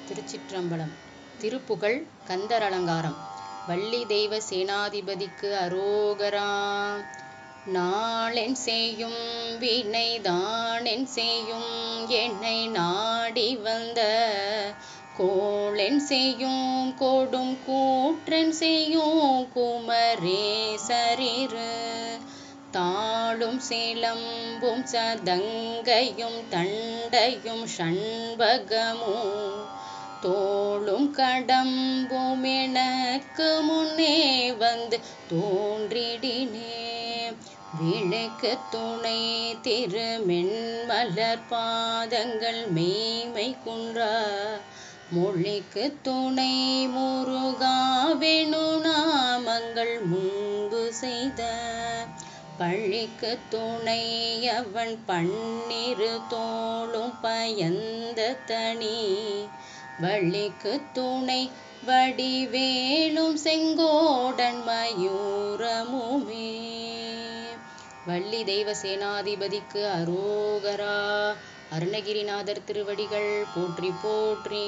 திருச்சிற்றம்பலம். திருப்புகழ் கந்தர் அலங்காரம். வள்ளி தெய்வ சேனாதிபதிக்கு அரோகரா. நாளென் செய்யும் வினை தானென் செய்யும் என்னை நாடி வந்த கோளென் செய்யும் கொடும் கூற்றென் செய்யும் குமரேசரிரு தாளும் சிலம்பும் சதங்கையும் தண்டையும் ஷண்பகமும் தோளும் கடம்பும் எனக்கு முன்னே வந்து தோன்றிடினே விளைக்கு துணை திருமென்மலர் பாதங்கள் மெய்மை குன்றா மொழிக்கு துணை முருகாவெனு நாமங்கள் முன்பு செய்த பள்ளிக்கு துணை அவன் பன்னிரு தோளும் பயந்த தனி வள்ளிக்கு துணை வடிவேலும் செங்கோடன் மயூரமுமே. வள்ளி தெய்வ சேனாதிபதிக்கு அரோகரா. அருணகிரிநாதர் திருவடிகள் போற்றி போற்றி.